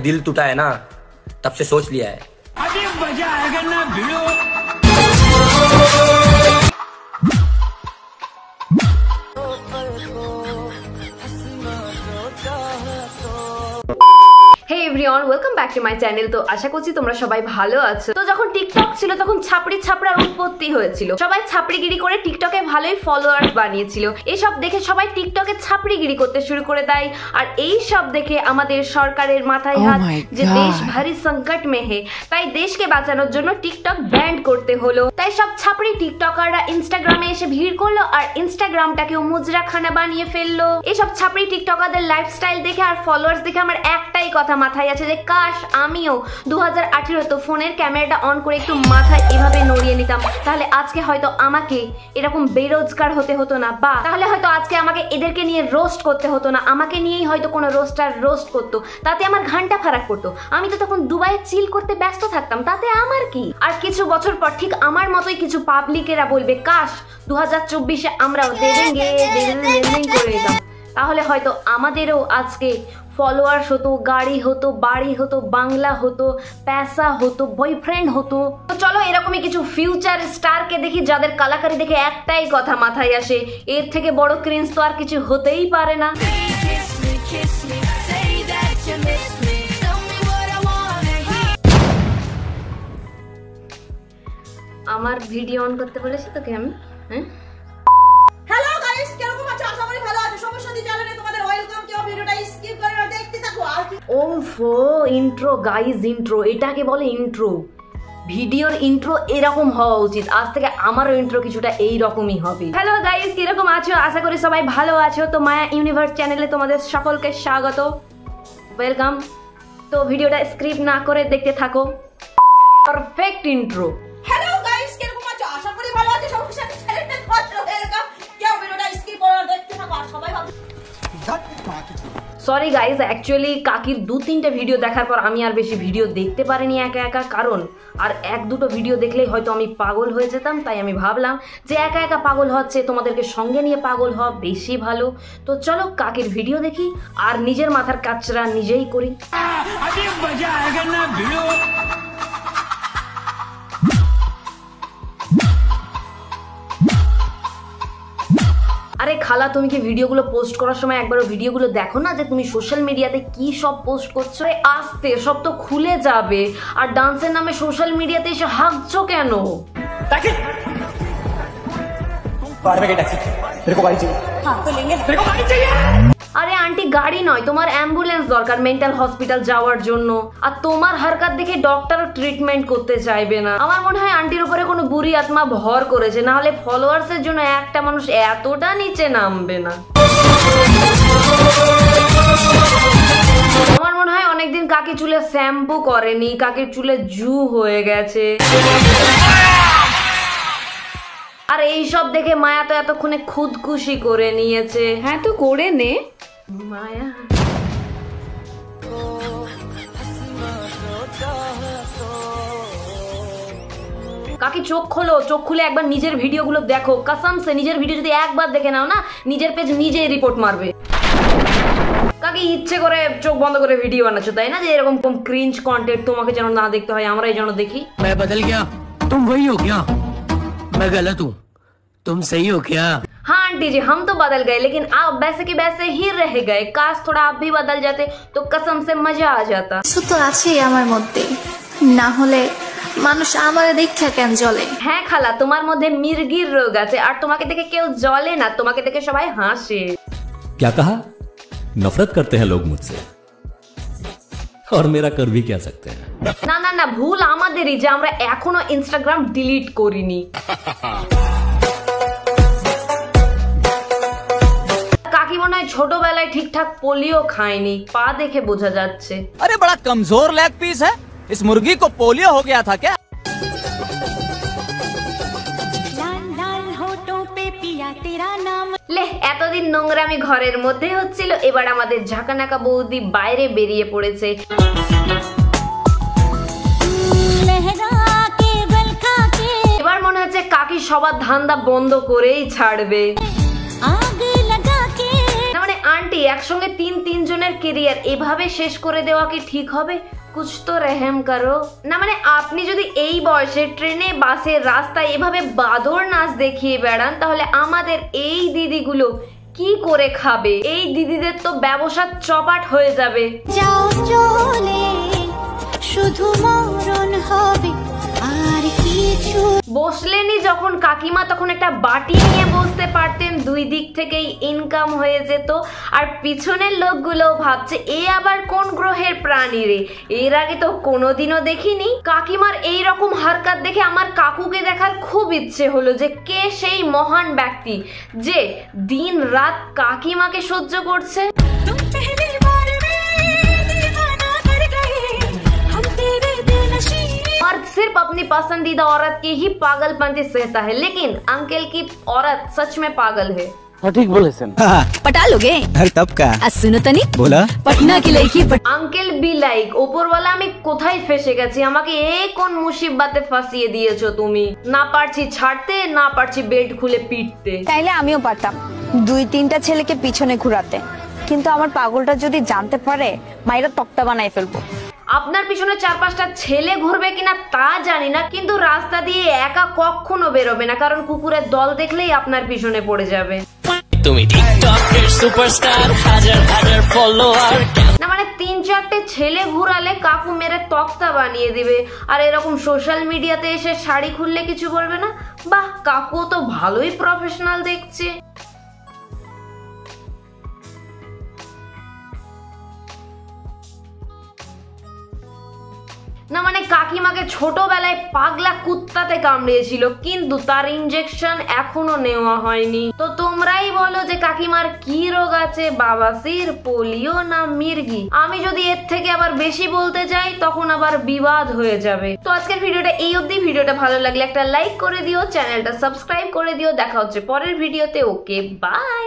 दिल टूटा है ना, तब से सोच लिया है अभी मजा आएगा ना भिड़ो। Hey everyone, welcome back to my channel. তো আশা করছি তোমরা সবাই ভালো আছো। তো যখন টিকটক ছিল তখন ছাপড়ি ছাপড়ার উৎপত্তি হয়েছিল। সবাই ছাপড়িগিরি করে টিকটকে ভালোই ফলোয়ার্স বানিয়েছিল। এইসব দেখে সবাই টিকটকে ছাপড়িগিরি করতে শুরু করে দেয়। আর এই সব দেখে আমাদের সরকারের মাথায় হাত যে দেশ ভারী সংকট মে হে, তাই দেশকে বাঁচানোর জন্য টিকটক ব্যান্ড করতে হলো। তাই সব ছাপড়ি টিকটকাররা ইনস্টাগ্রামে এসে ভিড় করলো আর ইনস্টাগ্রামটাকেও মুজরাখানা বানিয়ে ফেললো। এইসব ছাপড়ি টিকটকারদের লাইফস্টাইল দেখে আর ফলোয়ার্স দেখে আমার একটাই কথা মাথায় আছে যে কাশ আমিও 2018 তো ফোনের ক্যামেরাটা অন করে একটু মাথায় এভাবে নড়িয়ে নিতাম, তাহলে আজকে হয়তো আমাকে এরকম বেরোজগার হতে হতো না, বা তাহলে হয়তো আজকে আমাকে এদেরকে নিয়ে রোস্ট করতে হতো না, আমাকে নিয়েই হয়তো কোনো রোস্টার রোস্ট করতো, তাতে আমার ঘন্টা ফারাক পড়তো। আমি তো তখন দুবাইয়ে চিল করতে ব্যস্ত থাকতাম, তাতে আমার কি। আর কিছু বছর পর ঠিক আমার মতোই কিছু পাবলিকেরা বলবে কাশ 2024-এ আমরাও দেবেঙ্গে করে দিতাম, তাহলে হয়তো আমাদেরও আজকে ফলোয়ার্স হতো, গাড়ি হতো, বাড়ি হতো, বাংলা হতো, पैसा হতো, বয়ফ্রেন্ড হতো। তো চলো এরকমই কিছু ফিউচার স্টারকে দেখি যাদের কালাকারি দেখে একটাই কথা মাথায় আসে, এর থেকে বড় ক্রিঞ্জ তো আর কিছু হতেই পারে না। আমার ভিডিও অন করতে বলেছি তোকে আমি, হ্যাঁ? হ্যালো গাইস, কেমন আছো? আশা করি ভালো আছো। সমস্যা নেই, চ্যানেলে তোমাদের ওয়েলকাম। কেউ ভিডিওটা স্কিপ করে না, দেখতে থাকো। আর ওফো, ইন্ট্রো গাইস, ইন্ট্রো, এটাকে বলে ইন্ট্রো। ভিডিওর ইন্ট্রো এরকম হওয়া উচিত। আজ থেকে আমারও ইন্ট্রো কিছুটা এই রকমই হবে। হ্যালো গাইস, কিরকম আছো? আশা করি সবাই ভালো আছো। তো মায়া ইউনিভার্স চ্যানেলে তোমাদের সকলকে স্বাগত, ওয়েলকাম। তো ভিডিওটা স্ক্রিপ্ট না করে দেখতে থাকো। Perfect intro. হ্যালো গাইস, কেমন আছো? আশা করি ভালো আছো। সমস্যা নেই, চ্যানেলে তোমাদের ওয়েলকাম। কেউ ভিডিওটা স্কিপ করে না, দেখতে থাকো। আর সবাই ভালো। সরি গাইজ, অ্যাকচুয়ালি কাকির 2-3টে ভিডিও দেখার পর আমি আর বেশি ভিডিও দেখতে পারিনি একা একা, কারণ আর 1-2টো ভিডিও দেখলেই হয়তো আমি পাগল হয়ে যেতাম। তাই আমি ভাবলাম যে একা একা পাগল হচ্ছে, তোমাদেরকে সঙ্গে নিয়ে পাগল হওয়া বেশি ভালো। তো চলো কাকির ভিডিও দেখি আর নিজের মাথার কাচরা নিজেই করি। अभी मजा आएगा ना भिड़ो। আরে খালা, তুমি কি ভিডিওগুলো পোস্ট করার সময় একবারও ভিডিওগুলো দেখো না যে তুমি সোশ্যাল মিডিয়াতে কি সব পোস্ট করছো? আস্তে, সব তো খুলে যাবে। আর ডান্সের নামে সোশ্যাল মিডিয়াতে এসে হাঁকছো কেন? আরে আন্টি, গাড়ি নয়, তোমার অ্যাম্বুলেন্স দরকার মেন্টাল হসপিটাল যাওয়ার জন্য। আর তোমার হারকাত দেখে ডক্টরও ট্রিটমেন্ট করতে চাইবে না। আমার মনে হয় আন্টির উপরে কোনো বুড়ি আত্মা ভর করেছে, না হলে ফলোয়ার্সের জন্য একটা মানুষ এতটা নিচে নামবে না। আমার মনে হয় অনেকদিন কাকি চুলে শ্যাম্পু করেনি, কাকির চুলে জু হয়ে গেছে। আর এইসব দেখে মায়া তো এতক্ষণে খুদকুশি করে নিয়েছে। হ্যাঁ তো করে নে মায়া। কাকি চোখ খোলো, চোখ খুলে একবার নিজের ভিডিওগুলো দেখো। কসম সে নিজের ভিডিও যদি একবার দেখে নাও না, নিজের পেজ নিজেই রিপোর্ট মারবে। কাকি ইচ্ছে করে চোখ বন্ধ করে ভিডিও বানাচ্ছো, তাই না? যে এরকম ক্রিঞ্জ কন্টেন্ট তোমাকে যেন না দেখতে হয়, আমরাই যেন দেখি। मैं बदल गया, तुम वही हो क्या? मैं गलत हूँ, तुम सही हो क्या? हाँ आंटी जी, हम तो बदल गए, लेकिन आप वैसे के वैसे ही रह गए। काश थोड़ा आप भी बदल जाते तो कसम से मजा आ जाता। তো আছেই আমার মধ্যে, না হলে মানুষ আমারে দেখে কেন জ্বলে? হ্যাঁ খালা, তোমার মধ্যে মির্গির রোগ আছে, আর তোমাকে দেখে কেউ জ্বলে না, তোমাকে দেখে সবাই হাসে। क्या कहा? नफरत करते हैं लोग मुझसे, और मेरा कर भी क्या सकते हैं। না না না, ভুল আমাদেরই যে আমরা এখনো ইনস্টাগ্রাম ডিলিট করিনি। কাকি মনে হয় ছোটবেলায় ঠিকঠাক পোলিও খায়নি, পা দেখে বোঝা যাচ্ছে। अरे बड़ा कमजोर लेग पीस है, इस मुर्गी को पोलियो हो गया था क्या? লে, এতদিন নোংরামি ঘরের মধ্যে হচ্ছিল, এবার আমাদের ঝাঁকানাকা বৌদি বাইরে বেরিয়ে পড়েছে। এবার মনে হচ্ছে কাকি সবার ধান্দা বন্ধ করেই ছাড়বে। মানে আন্টি একসঙ্গে তিন জনের কেরিয়ার এভাবে শেষ করে দেওয়া কি ঠিক হবে? কুছ তো রেহেম করো না। মানে আপনি যদি এই বয়সে ট্রেনে বাসে রাস্তায় এভাবে বাদর নাচ দেখিয়ে বেড়ান, তাহলে আমাদের এই দিদিগুলো কি করে খাবে? এই দিদিদের তো ব্যবসা চপাট হয়ে যাবে। যাও চলে শুধু মরণ হবে আর কিছু। বসলেনি যখন কাকিমা, তখন একটা বাটি নিয়ে বসতে পারতেন, দুই দিক থেকেই ইনকাম হয়ে যেত। আর পিছনের লোকগুলো ভাবছে এ আবার কোন গ্রহের প্রাণী রে, এর আগে তো কোনোদিনও দেখিনি। কাকিমার এই রকম হারকাত দেখে আমার কাকুকে দেখার খুব ইচ্ছে হলো যে কে সেই মহান ব্যক্তি যে দিন রাত কাকিমাকে সহ্য করছে। मर्द सिर्फ अपनी पसंदीदा औरत की ही पागलपंती सहता है, लेकिन अंकल की औरत सच में पागल है। ঠিক বলেছেন। पटा लोगे? अरे तब का सुनो तनी बोला पटना की लड़की আঙ্কেল বি লাইক, ওপরওয়ালা আমি কোথায় ফেসে গেছি? আমাকে এই কোন মুসিবতে ফাঁসিয়ে দিয়েছো তুমি? না পারছি ছাড়তে, না পারছি বেল্ট খুলে পিটতে। তাইলে আমিও পারতাম 2-3টা ছেলেকে পিছনে ঘুরাতে, কিন্তু আমার পাগলটা যদি জানতে পারে মাইরা তক্তা বানাই ফেলবো। আপনার পিছনে 4-5টা ছেলে ঘুরবে কিনা তা জানি না, কিন্তু রাস্তা দিয়ে একা কখনো বেরোবে না, কারণ কুকুরের দল দেখলেই আপনার পিছনে পড়ে যাবে। তুমি টিকটকের সুপারস্টার, হাজার ফলোয়ার। না মানে 3-4টে ছেলে ঘুরালে কাকু মেরে তক্তা বানিয়ে দিবে, আর এরকম সোশ্যাল মিডিয়াতে এসে শাড়ি খুললে কিছু বলবে না। বাহ, কাকু তো ভালোই প্রফেশনাল দেখছে। না মানে কাকিমাকে ছোটবেলায় পাগলা কুত্তাতে কামড়িয়েছিল, কিন্তু তার ইনজেকশন এখনো নেওয়া হয়নি। তো তোমরাই বলো যে কাকিমার কি রোগ আছে, বাবাসির, পোলিও না মির্গি? আমি যদি এর থেকে আবার বেশি বলতে যাই তখন আবার বিবাদ হয়ে যাবে। তো আজকের ভিডিওটা এই অবধি। ভিডিওটা ভালো লাগলে একটা লাইক করে দিও, চ্যানেলটা সাবস্ক্রাইব করে দিও। দেখা হচ্ছে পরের ভিডিওতে। ওকে, বাই।